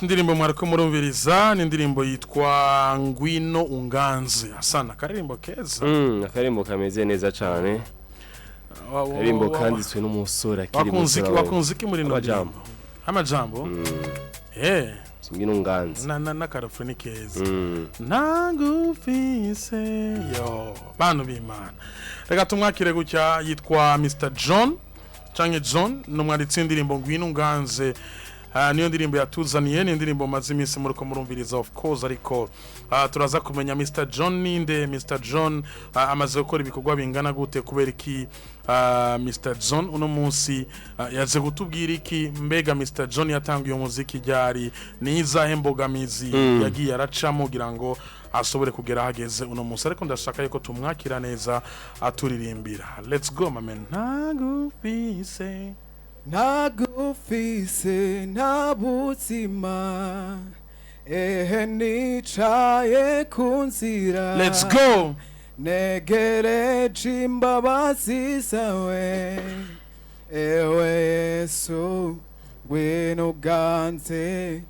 Indirimbo mwariko murumviriza nindirimbo yitwa Ngwino Unganze. Asana karirimbo keza. Akarimbo kameze neza cyane. Karimbo kanditswe n'umusore akiri muto. Wakunze iki muri no amajambo? Ngwino Unganze. Na karafuni keza. Nagufise yo bantu b'Imana. Reka tumwakire gutya yitwa Mr John canke John n'umwanditsi w'indirimbo Ngwino Unganze. Niyo ndirimbo yatuzaniye ni indirimbo maze iminsi muri ko murumviriza of course ariko turaza kumenya Mr John ninde. Mr John amaze gukora ibikorwa bingana gute kubera iki Mr John uno munsi yaje gutubwira iki mbega Mr John yatangiye umuziki ryari niza hembogamizi yagiye aracamo kugira ngo asobore kugera hageze uno munsi ariko ndashaka yuko tumwakira neza aturirimbira. Let's go my man. Nagufise Nagufise nabuzima nicaye kunzira. Let's go. Negereje imbabazi zawe ewe Yesu ngwino unganze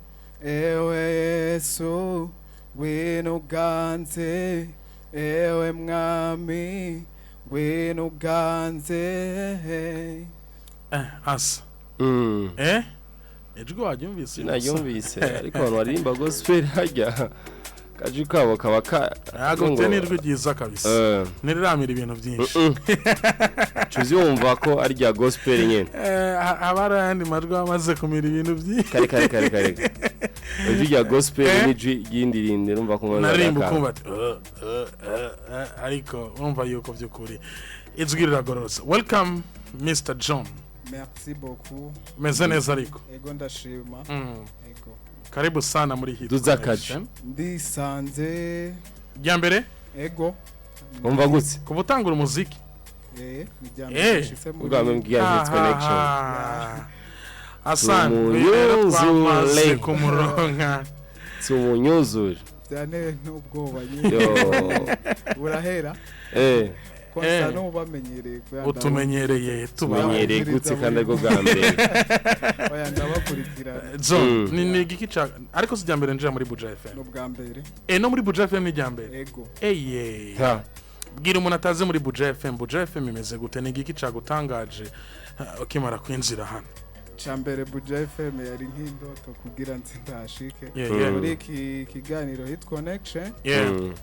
ewe Yesu ngwino unganze ewe mwami ngwino unganze. Asa. Ejgo wabyumvise? Sinayumvise ariko abantu baririmba gospel hajya kaje kabo kabaka agotenirwe ryiza kabisa. Niriramira ibintu byinshi. Tuzumva ko ari rya gospel nyene. Abarandi majwi amaze kumira ibintu byinshi. Kare. Rya gospel n'ijwi y'indirinde numva ko narimba kumva ariko urumva yuko byukuri ijwi riragororotse. Welcome Mr John. Merci beaucoup. Meze neza ariko. Ego ndashima. Ego. Karibu sana muri hit. Duzakaje. Ndisanze. Jambere? Ego. Umva gutse. Kubutangura umuziki. Nijambere shise muri. Ugamba mbwiya hit connection. Asante. Twamaze kumuronka. Tumunyuzure. Cyane n'ubwoba nyine. Urahera? Kwasa no bamenyereye kwanda. Utumenyereye tumenyereye gutse kandi ariko gambere. Oya ndabakurikira. John ni gikica ariko sijya mbere nje muri Buja FM. No bwambere. No muri Buja FM ni jambere. Ego. Ha. Bwira umuntu ataze muri Buja FM. Buja FM imeze gute ni gikica gutangaje ukimara kwinjira hano. Chambere Buja FM yari nk'indoto kugira nzi ndashike. Muri iki kiganiro hit connection.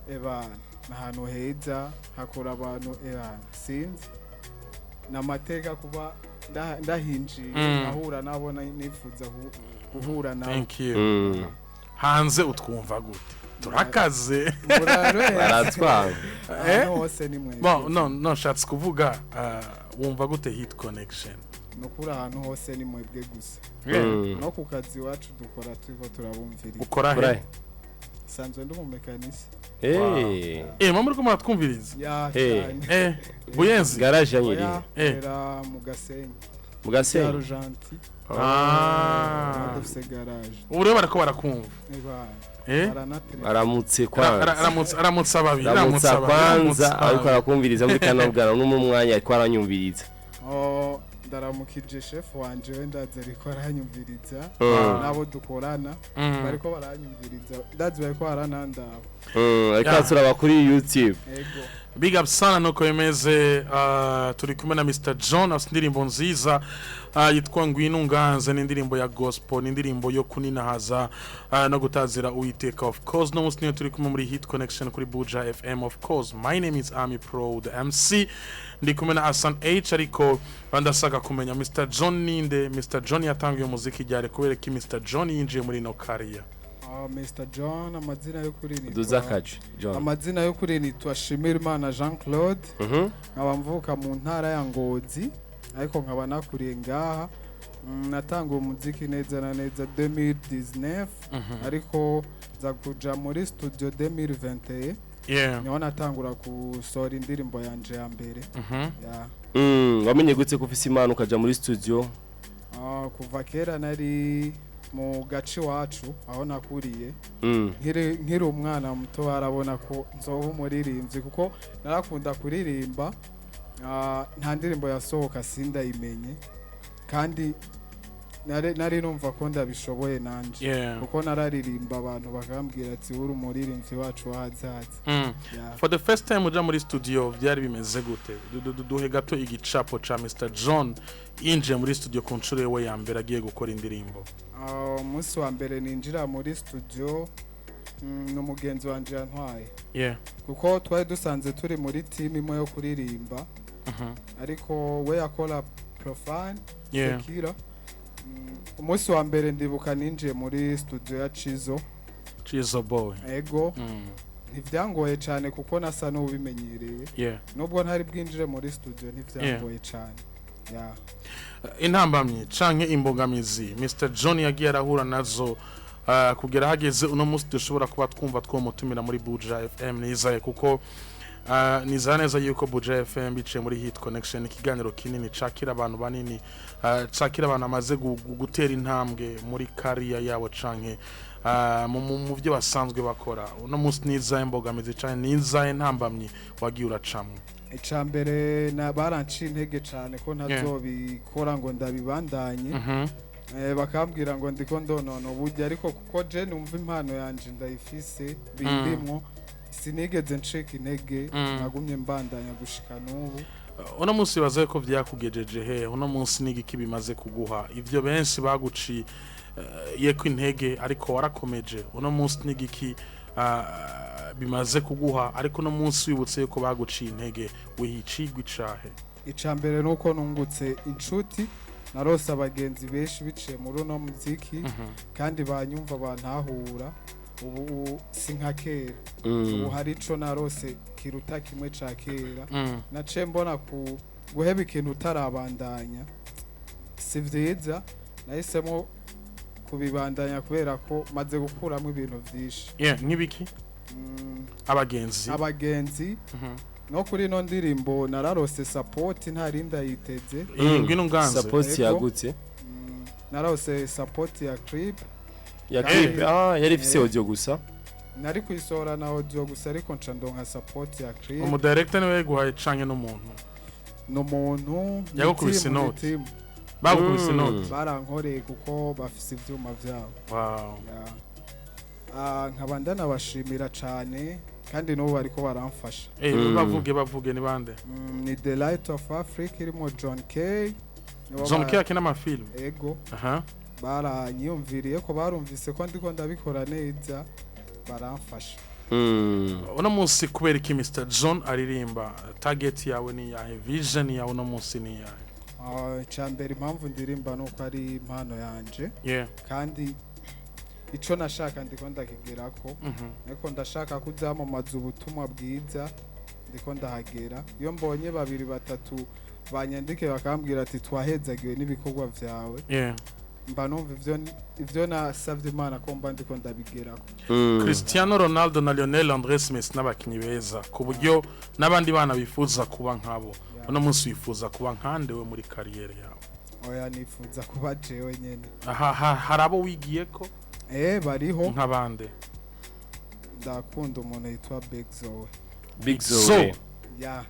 Eba ahantu heza hakora abantu sinzi namateka kuba ndahinjiye ahura nabona nifuza guhura nawe. Thank you. Hanze utwumva gute? Turakaze. Baratwanga. Hose ni mwe. No shatse kuvuga wumva gute hit connection? Nokura ahantu hose ni mwebwe gusa. No ku kazi wacu dukora turiko turabumvira. Ukora he? Sanzwe ndi mu mekanisi. Mama uriko muratwumviriza? Buyenzi garage nyiri. Era mu Gasenyi. Mu Gasenyi. Argenti. Dufise garage. Ure barako barakumva. Aramutse kwanza. Aramutse ababiri. Aramutse kwanza ariko arakumviriza muri kanobwara no mu mwanya ariko aranyumviriza. Ndaramukije chef wanje wendaze ariko aranyumviriza nabo dukorana bariko baranyumviriza ndazi bariko aranandaba ariko turaba kuri YouTube. Ego big up sana nuko imeze. Turi kumwe na Mr John asindirimbo nziza yitwa Ngwino Unganze n'indirimbo ya gospel n'indirimbo yo kuninahaza no gutazira Uwiteka of course. No musniyo turi kumwe muri hit connection kuri Buja FM of course. My name is Ami Pro the MC. Ndi kumwe na Asan H ariko bandasaka kumenya Mr John ninde. Mr John yatangiye umuziki ryari kubera ki Mr John yinjiye muri no career? Mr John amazina yo kuri ni Duzakaje John. Amazina yo kuri ni Twashimirimana Jean Claude. Nkaba mvuka mu ntara ya Ngozi ariko nkaba nakuriye ngaha. Natanga umuziki neza na neza 2019 ariko za kuja muri studio 2021. Niho natangura gusora indirimbo yanje ya mbere. Wamenye gutse ko ufise imana ukaja muri studio? Kuva kera nari mu gace wacu aho nakuriye. Nkiri umwana muto barabona ko nzoba umuririmvyi kuko narakunda kuririmba. Nta ndirimbo yasohoka sindayimenye kandi nari numva ko ndabishoboye nanje Yeah. kuko nararirimba abantu bakambwira ati uri umuririmvyi wacu wahazaza. Yeah. For the first time uja muri studio byari bimeze gute? Duhe gato igicapo ca Mr John inje muri studio ku ncuro yewe ya mbere agiye gukora indirimbo. Umunsi wa mbere ninjira muri studio n'umugenzi wanje yantwaye. Yeah. Kuko twari dusanze turi muri team imwe yo kuririmba. Ariko we yakora profane. Yeah. Sekira. Umunsi wa mbere ndibuka ninjiye muri studio ya Chizo boy. Ego. Ntivyangoye cyane kuko nasa n'ubimenyereye. Yeah. Nubwo ntari bwinjire muri studio ntivyangoye cyane. Yeah. Intambamye canke imbogamizi Mr John yagiye arahura nazo kugera hageze uno munsi dushobora kuba twumva twomutumira muri Buja FM nizaye kuko neza yuko Buja FM bice muri Hit Connection ikiganiro kinini cakira abantu banini cakira abantu amaze gutera intambwe muri career yabo canke mu byo basanzwe bakora uno munsi nizaye imbogamizi canke nizaye ntambamye wagiye uracamwe. Icambere na baranci intege cyane ko ntazobikora ngo ndabibandanye. Bakambwira ngo ndiko ndonono burya ariko kuko je numva impano yanje ndayifise bindimwo sinigeze ncika intege nagumye mbandanya gushika n'ubu. Uno munsi bazaye ko vyakugejeje he uno munsi nigiki bimaze kuguha ivyo benshi baguci yeko intege ariko warakomeje uno munsi nigiki bimaze kuguha ariko no munsi wibutse yuko baguciye intege wihicigwa icahe? Icambere nuko nungutse inshuti narose abagenzi benshi biciye muri no muziki kandi banyumva bantahura ubu sinka kera. Ubu hari ico narose kiruta kimwe ca kera. Nace mbona guheba ikintu utarabandanya si vyiza nahisemo kubibandanya kubera ko maze gukuramo ibintu vyinshi. Yeah, nk'ibiki? Abagenzi no kuri no ndirimbo nararose support ntarinda yiteze. Ngwino nganze support yagutse. Narose support ya clip. Yari ifise audio gusa. Nari kwisora na audio gusa ariko nca ndonka support ya clip. Umu director niwe guhaye canke no muntu yagukubise note. Bagukubise note. Barankoreye kuko bafise ivyuma vyabo. Wow. Nkaba ndanabashimira cyane kandi n'ubu bariko baramfasha. Bavuge ni bande? Ni The Light of Africa irimo John K. John K akina amafilm. Ego. Baranyumviriye ko barumvise ko ndiko ndabikora neza baramfasha. Uno munsi kubera iki Mr John aririmba target yawe ni yahe, vision yawe uno munsi ni yahe? Cyambere impamvu ndirimba nuko ari impano yanje. Yeah. Kandi ico nashaka ndiko ndakigerako. Ariko ndashaka kuzamamaza ubutumwa bwiza ndiko ndahagera. Iyo mbonye babiri batatu banyandike bakambwira ati twahezagiwe n'ibikorwa vyawe. Yeah. Mba numva ivyo nasavye Imana ko mba ndiko ndabigerako. Cristiano Ronaldo na Lionel Andres Messi n'abakinyi beza ku buryo nabandi bana bifuza kuba nkabo. Uno munsi wifuza kuba nkande we muri career yawe? Oya nifuza kuba jewe nyene. Harabo wigiyeko? Bariho nk'abande. Ndakunda umuntu yitwa BIG ZOE. BIG ZOE. Yeah.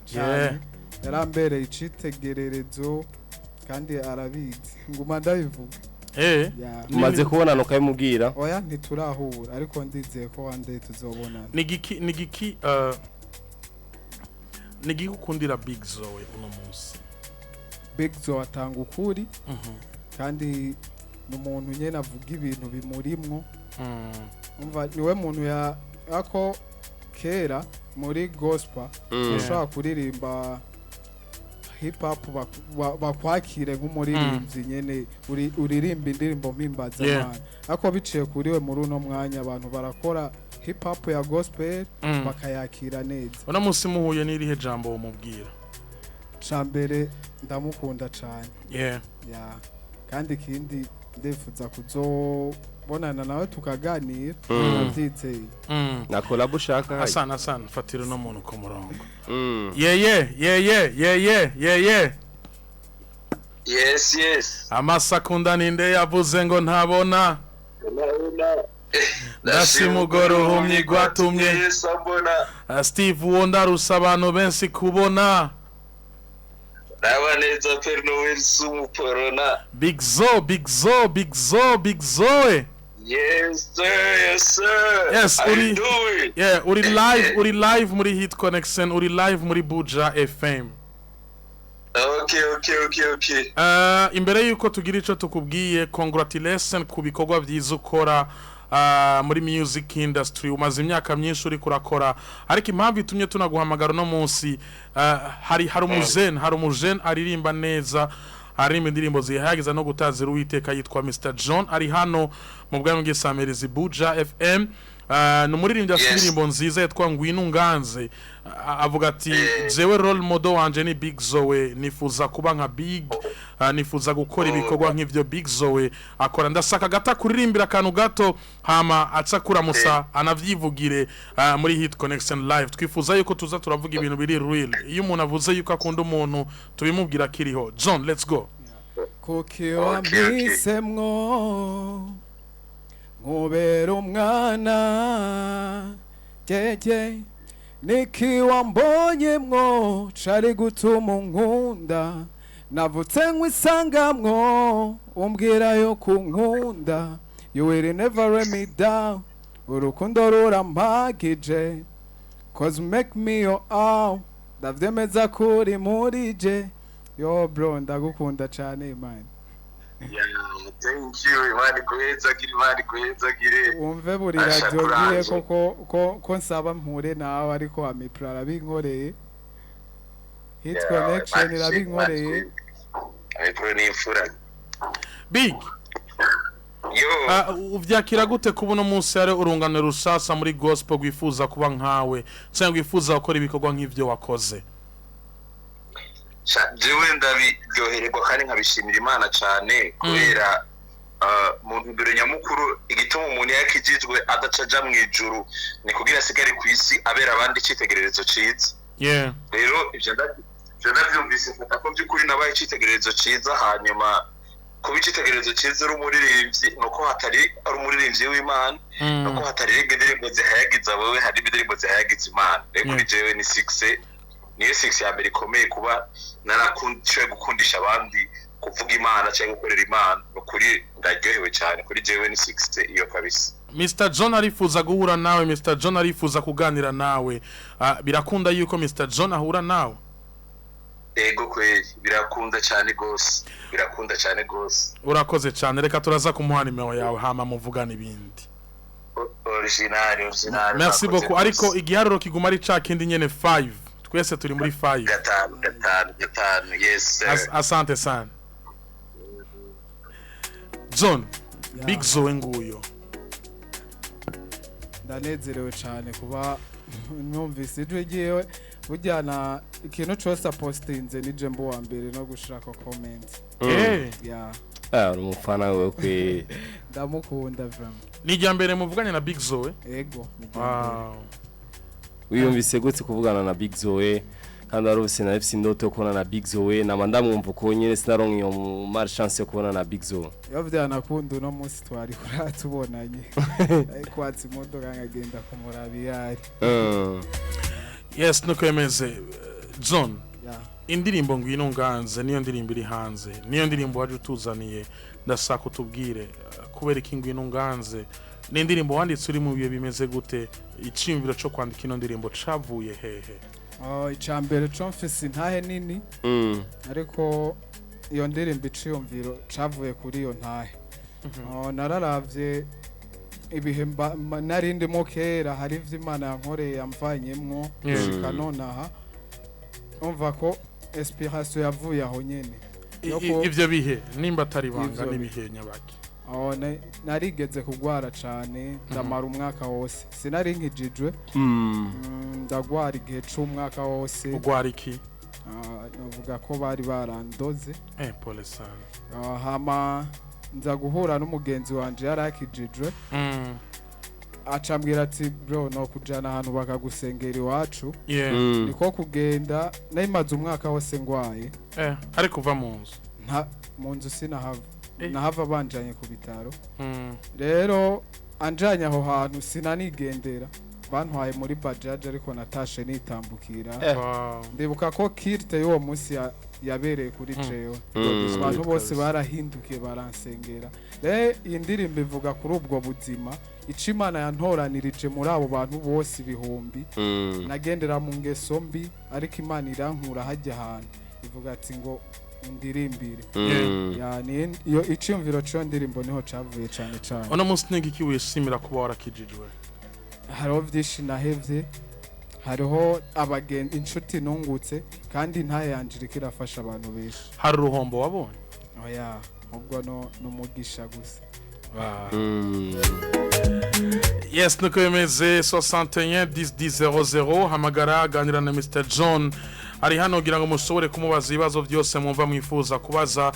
Yarambereye icitegererezo kandi arabizi. Nguma ndabivuga. Umaze kubona no kayimubwira? Oya ntiturahura ariko ndizeye ko wande tuzobonana. Nigiki ukundira BIG ZOE uno munsi? BIG ZOE atanga ukuri. Kandi n'umuntu nyene avuga ibintu bimurimwo. Umva niwe muntu yako kera muri gospel ushaka kuririmba hip hop bakwakire nk'umuririmvyi nyene uririmba indirimbo mpimbaza Imana. Ako biciye kuri we muri uno mwanya abantu barakora hip hop ya gospel bakayakira neza. Uno munsi muhuye n'irihe jambo umubwira? Cambere ndamukunda cyane. Yeah. Kandi ikindi ndifuza kuzobonana nawe tukaganira navyizeye. Na collab ushaka? Asana fatira no muntu ku murongo. Yes. Amasakunda ninde yavuze ngo ntabona? Ndasimugoro humye gwatumye. Sabona. Steve Wonder abantu benshi kubona. Naba neza Perno Wilson Porona. Big Zoe, Big Zoe, Big Zoe, Big Zoe. Yes sir, yes sir. Yes, How you doing? Yeah, uri live muri Hit Connection, uri live muri Buja FM. Okay. Imbere yuko tugira ico tukubwiye, congratulations ku bikorwa vyiza ukora muri music industry. Umaze imyaka myinshi uri kurakora, ariko impamvu itumye tunaguhamagara no munsi, hari umujene aririmba neza, aririmba indirimbo zihagiza no gutazira Uwiteka, yitwa Mr John, ari hano mu bwami bw'Isamirizi Buja FM. Umuririmvyi afite indirimbo nziza yitwa ngwino nganze. Avuga ati jewe role model wanje ni Big Zoe, nifuza kuba nka Big, nifuza gukora ibikorwa nk'ivyo Big Zoe akora. Ndasaka gata kuririmbira akantu gato hama aca kuramusa anavyivugire muri Hit Connection live. Twifuza yuko tuza turavuga ibintu biri real. Iyo umuntu avuze yuko akunda umuntu tubimubwira kiriho. John, let's go. Kukiwa mbisemwo Ngubera umwana jeje nikiwa mbonyemwo cari gutuma unkunda navutse nkwisangamwo umbwira yo kunkunda you will never let me down urukundo rurampagije cause make me your all ndavyemeza kuri murije yo bro ndagukunda cane man. Yeah, thank you. Imani guhezagire. Wumve buri radio giye ko nsaba mpure nawe ariko amipro arabinkoreye. Hit Connection irabinkoreye. Amipro ni imfura. Big. Yo. Uvyakira gute kubuno munsi yare urungano rushasha muri gospel gwifuza kuba nkawe cyangwa gwifuza gukora ibikorwa nk'ivyo wakoze? Jewe ndabiryohererwa kandi nkabishimira Imana cyane kubera mu ntumbero nyamukuru igituma umuntu yakijijwe adacaja mu ijuru ni kugira asigare ku isi abera abandi icitegererezo ciza. Rero ivyo ndavyumvise mfata ko by'ukuri nabaye icitegererezo ciza, hanyuma kuba icitegererezo ciza uri umuririmvyi nuko hatari ari umuririmvyi w'Imana, nuko hatari indirimbo zihayagiza wowe, hari indirimbo zihayagiza Imana. Rero kuri jewe ni 6 niyo 6 ya mbere ikomeye kuba narakundiye gukundisha abandi kuvuga Imana cyangwa gukorera Imana. Ukuri ndaryohewe cyane, kuri jewe ni 6 iyo kabisa. Mr John arifuza guhura nawe, Mr John arifuza kuganira nawe. Birakunda yuko Mr John ahura nawe? Ego kweli birakunda cyane gose, urakoze cyane. Reka turaza kumuha nimero yawe hama muvugana ibindi. Original. Merci beaucoup. Ariko igiharuro kiguma ari ca kindi nyene 5. Twese turi muri 5. Gatanu, yes sir. Asante sana. John, Big Zoe nguyo. Ndanezerewe cyane kuba numvise ijwi giyewe bujyana ikintu cyose postinze nije mbo wa mbere no gushirako comment. Uri umufana wewe kwe. Ndamukunda vraiment. Nijya mbere muvuganye na Big Zoe? Ego. Wiyumvise gute kuvugana na Big Zoe kandi arose na FC ndoto kubona na Big Zoe na mandamwumva ko nyene sinaronke iyo mar chance yo kubona na Big Zoe? Yavya nakunda no munsi twari kuratubonanye. Kwatsi imodoka ngagenda kumurabi yari. Yes, nuko imeze. John, indirimbo ngwino nganze niyo ndirimbo iri hanze, niyo ndirimbo waje utuzaniye. Ndasaka utubwire kubera iki ngwino nganze ni indirimbo wanditse uri mu biye bimeze gute? Iciyumviro cyo kwandika ino ndirimbo cavuye hehe? Icambere cyo mfise ntahe nini, ariko iyo ndirimbo iciyumviro cavuye kuri iyo ntahe. Nararavye ibihe narindi mo kera, hari ivyo Imana yankoreye yamvanyemwo gushika nonaha, umva ko inspiration yavuye aho nyene. Ivyo bihe nimba atari banga nibihe nyabaki? Narigeze kugwara cane ndamara umwaka wose, sinari nkijijwe. Ndagwara igihe c'umwaka wose. Ugwara iki? Navuga ko bari barandoze. Pole sana. Hama nza guhura n'umugenzi wanje yarakijijwe. Acambwira ati bro no kujana ahantu bakagusengera iwacu. Niko kugenda nayimaze umwaka wose ngwaye. Ariko kuva mu nzu? Mu nzu sinahava. Nahava banjanye ku bitaro. Rero anjanye aho hantu sinanigendera. bantwaye muri bajaje ariko natashe nitambukira Wow. ndibuka ko kirte y'uwo munsi yabereye kuri jewe abantu bose barahindukiye baransengera iyi ndirimbo ivuga kuri ubwo buzima ico Imana yantoranirije muri abo bantu bose ibihumbi nagendera mu ngeso mbi ariko Imana irankura hajya ahantu ivuga ati ngo indirimbire yani iyo iciyumviro cyo ndirimbo niho cavuye cyane cyane. Ono munsi n'igiki wishimira kuba warakijijwe? Hariho vyinshi nahevye, hariho inshuti nungutse kandi ntayanjirika irafasha abantu benshi. Hari uruhombo wabonye? Oya, ubwo no mugisha gusa. Yes, nuko imeze 61 10 00 hamagara ganira na Mr John ari hano kugira ngo mushobore kumubaza ibibazo byose mwumva mwifuza kubaza.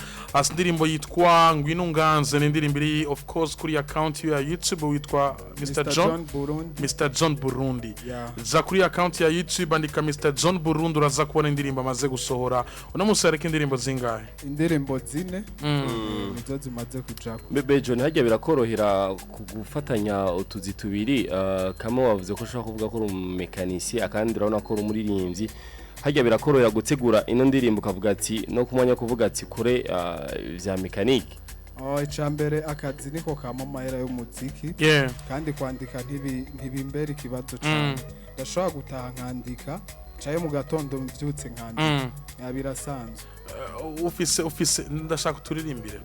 Indirimbo yitwa Ngwino Nganze, nindirimbo iri of course kuri account ya YouTube witwa Mr John Burundi. Mr John Burundi. Yeah. Za kuri account ya YouTube andika Mr John Burundi uraza kubona indirimbo amaze gusohora. Uno musareka indirimbo zingahe? Indirimbo 4 nizo zimaze kujako. Bebe John hajya birakorohera kugufatanya utuzi tubiri kama wavuze ko ushaka kuvuga ko uri ummekanisi akandi urabona ko uri umuririmvyi. Hajya birakorohera gutegura ino ndirimbo kavuga ati no kumwanya kuvuga ati kure vya mekanike. Icambere akazi niko kama mahera y'umuziki. Yeah. Kandi kwandika ntibimbera ikibazo cyane. Ndashobora gutaha nkandika caye mu gatondo mvyutse nkandika. Birasanzwe. Ufise ndashaka turirimbire.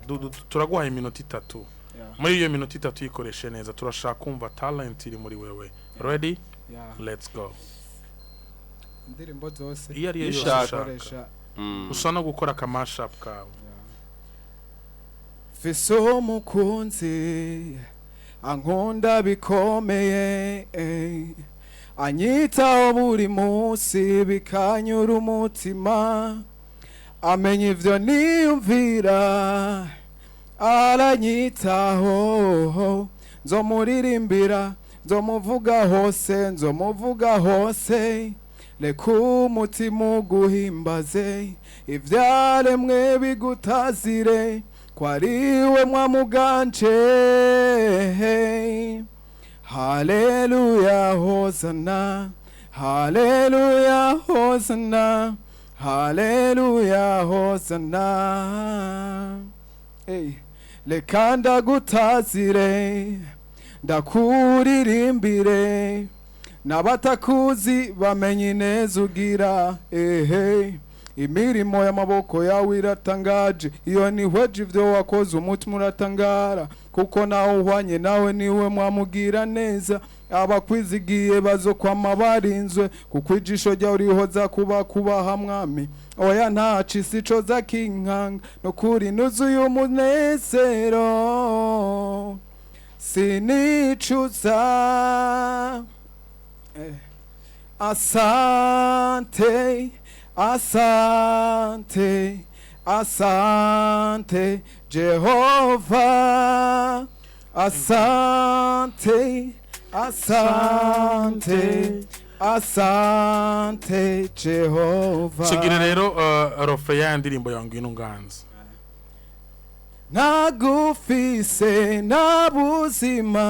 Turaguhaye iminota 3. Muri iyo minota 3 ikoreshe neza. Turashaka kumva talent iri muri wewe. Ready? Yeah. Let's go. Indirimbo zose iyo ari yo ushaka usa no gukora akamashup kawe. Fiso mukunzi ankunda bikomeye anyitaho buri munsi bikanyura umutima amenya ivyo niyumvira aranyitaho nzomuririmbira nzomuvuga hose reka umutima uguhimbaze ivyaremwe bigutazire ko ariwe mwamuganje. Haleluya hosana haleluya hosana haleluya hosana reka ndagutazire ndakuririmbire n'abatakuzi bamenye neza ugira imirimo y'amaboko yawe iratangaje iyo nihweje ivyo wakoze umutima uratangara kuko nawe uhwanye nawe niwe mwamugira neza abakwizigiye bazokwama barinzwe kuko ijisho ryawe rihoza kubaha mwami oya ntaci sico za kinkanga no kuri nuzuye umunezero sinicuza. Asante, asante, asante, Jehovah. Asante, asante, asante, Jehovah. Tugire rero rofe ya ndirimbo ya Ngwino Nganze. Nagufise nabuzima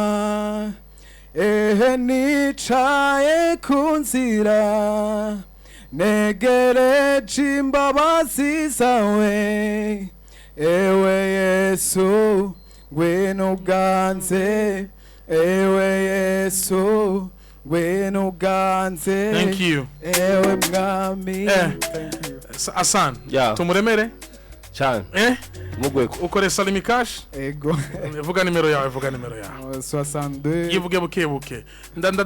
nicaye kunzira negereje imbabazi zawe ewe Yesu ngwino uganze ewe Yesu ngwino uganze. Thank you. Ewe mwami. Thank you. Asan, yeah. Tumuremere? Cyane. Mugweko. Ukore Salimi Cash? Ego. Vuga nimero yawe. 62. Yivuge buke.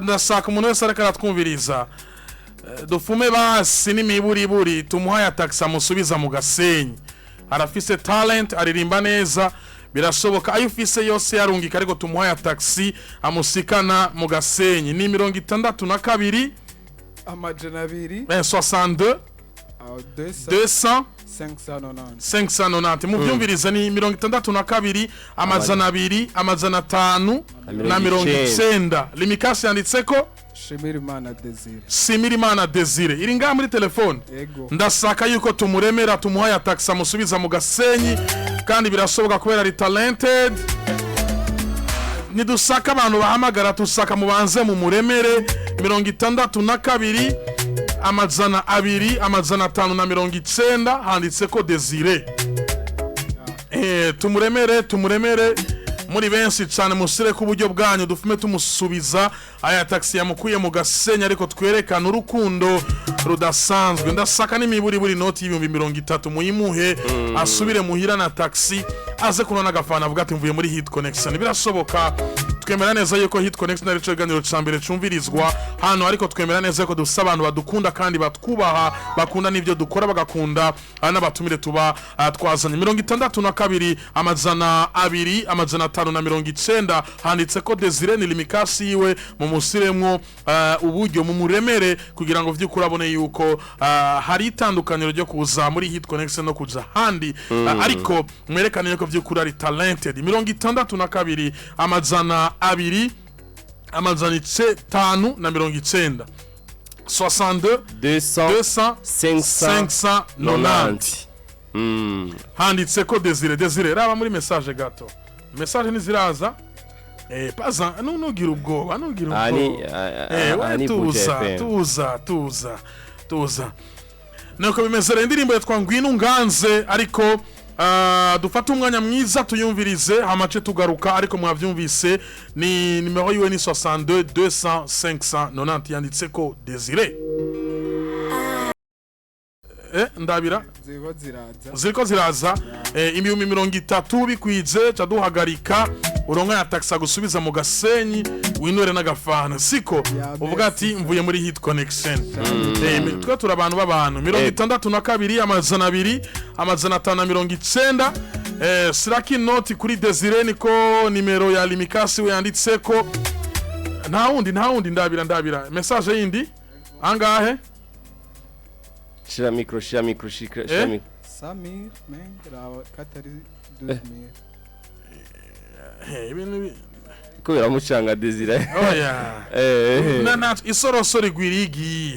Ndashaka umuntu wese ariko aratwumviriza. Dufume basi n'imiburiburi tumuhaye taxi amusubiza mu Gasenyi. Arafise talent, aririmba neza. Birashoboka ayo ufise yose yarungika ariko tumuhaye taxi amusikana mu Gasenyi. Ni 62 amajana 2 62 200 590 mubyumviriza ni 62 amajana 2 amajana 5 na 90. Limikasi yanditseko Shimirimana Desire iri ngaha muri telefone. Ndasaka yuko tumuremera tumuhaye taxi amusubiza mu Gasenyi kandi birashoboka kubera ari talented. nidusaka abantu bahamagara tusaka mubanze mu muremere 62 amajana 2 amajana 590 handitse ko Desire tumuremere muri benshi cyane musire ku buryo bwanyu dufume tumusubiza aya taxi yamukuye mu Gasenya ariko twerekana urukundo rudasanzwe ndasaka n'imiburi buri noti y'ibihumbi 30 muyimuhe asubire muhira na taxi aze kunona agafana avuga ati mvuye muri Hit Connection birashoboka twemera neza yuko Hit Connection ari cyo ganiro cambere cumvirizwa hano ariko twemera neza ko dufite abantu badukunda kandi batwubaha bakunda n'ivyo dukora bagakunda n'abatumire tuba twazanye 62 amajana 2 amajana 590 handitse ko Desire ni limikasi yiwe mu musiremwo uburyo mu muremere kugira ngo vyukura abone yuko hari itandukaniro ryo kuza muri Hit Connection no kuja handi ariko mwerekane yuko vyukura ari talented 62 amajana 2 amajana 590 62 200 590 handitse ko Desire raba muri message gato message niziraza paza nugira ubwoba tuza nuko bimeze indirimbo yatwa ngwino nganze ariko dufata umwanya mwiza tuyumvirize hamace tugaruka ariko mwavyumvise ni numero yiwe ni 62 200 590 yanditse ko Desire ndabira ziriko ziraza imyumi 30 bikwize caduhagarika uronka ya taxa gusubiza mu Gasenyi winore n'agafana siko uvuga ati mvuye muri Hit Connection twa turabantu b'abantu 62 amajana 2 amajana 590 siraki noti kuri Desire niko nimero ya limikasi we yanditse ko nta wundi ndabira message yindi angahe shira micro Samir mengra katari 12000 ibintu ko biramucanga Desire na isorosoro igwirigi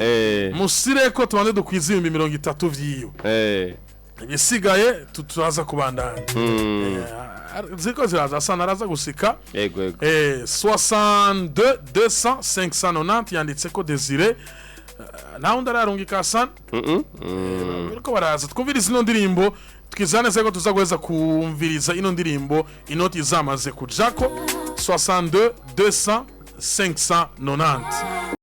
musire ko tubande dukwiza 30 vyiyo ibisigaye turaza kubandana ziko ziraza sana raza gusika yego 62 200 590 yanditse ko Desire naho ndararungika sana biriko baraza twumviriza ino ndirimbo tukizane seko tuzagweza kumviriza ino ndirimbo inoti zamaze kujako 62 200 590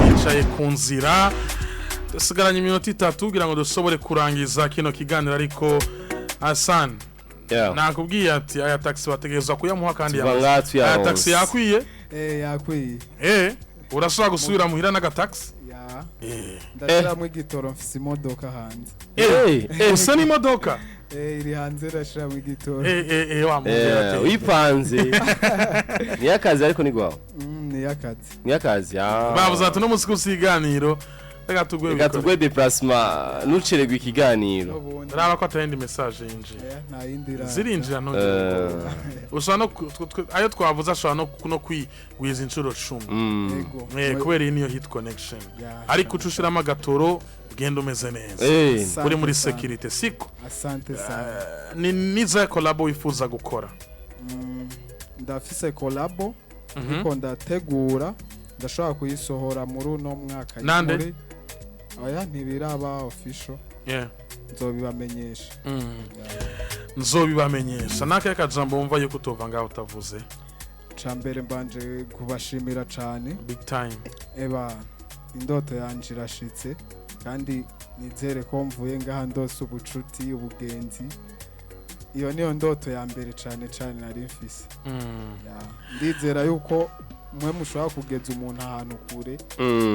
nicaye ku nzira dusigaranye iminota 3 kugira ngo dusobore kurangiza kino kiganiro ariko Hassan nakubwiye ati aya taxi bategereza kuyamuha kandi aya taxi yakwiye yakwiye urashaka gusubira muhira naga taxi ndashiramwe igitoro mfise imodoka hanze usa ni imodoka iri hanze ndashiramwe igitoro wamubwira wipanze ni akazi ariko ni gwawe ni akazi bavuze ati no musiko usiganiro reka tugwe déplacement nucererwa ikiganiro raba ko atayindi message yinje zirinjira no ushano ayo twavuze ashobora no kwigwiza inshuro 10 kubera niyo Hit Connection ariko ucushiramo agatoro genda umeze neza uri muri security siko asante sana niza collabo wifuza gukora ndafise collabo niko ndategura ndashaka kuyisohora muri uno mwaka nande oya ntibiraba official nzobibamenyesha naka kajambo wumva yuko utova ngaho utavuze cambere mbanje kubashimira cyane big time indoto yanje irashitse kandi nizere ko mvuye ngaha ndose ubucuti ubugenzi iyo niyo ndoto ya mbere cyane cyane nari mfise. Ndizera yuko mwe mushobora kugeza umuntu ahantu kure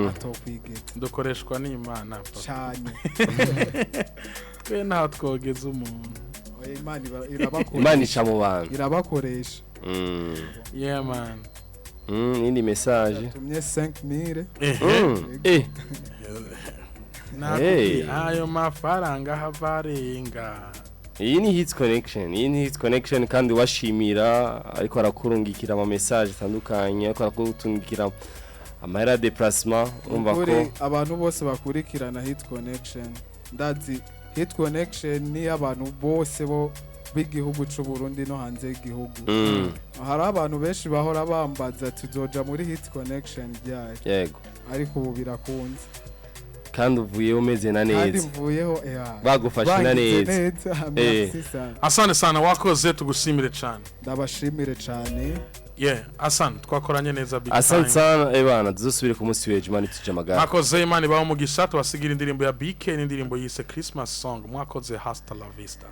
atokwigeza. dukoreshwa n'Imana cyane. twe nta twogeza umuntu. Imana ica mu bantu irabakoresha. Yeah man. Indi message tumye 5000 ayo mafaranga havarenga. iyi ni hits connection kandi washimira ariko arakurungikira ama message atandukanye ariko arakutungikira amahera de placement urumva ko abantu bose bakurikirana hit connection ndazi hit connection ni abantu bose bo b'igihugu cy'u Burundi no hanze y'igihugu. Hari abantu benshi bahora bambaza tuzoja muri hit connection byayo. Yego. Ariko ubu birakunze. Kandi uvuyeho umeze na neza. Kandi mvuyeho bagufashe na neza. Asante sana wakoze tugushimire cyane. Ndabashimire cyane. Asante twakoranye neza big. Asante sana bana tuzosubire ku munsi w'ejo Imana ituje amagara. Mwakoze Imana ibaho umugisha tubasigira indirimbo ya BK n'indirimbo yise Christmas song. Mwakoze hasta la vista.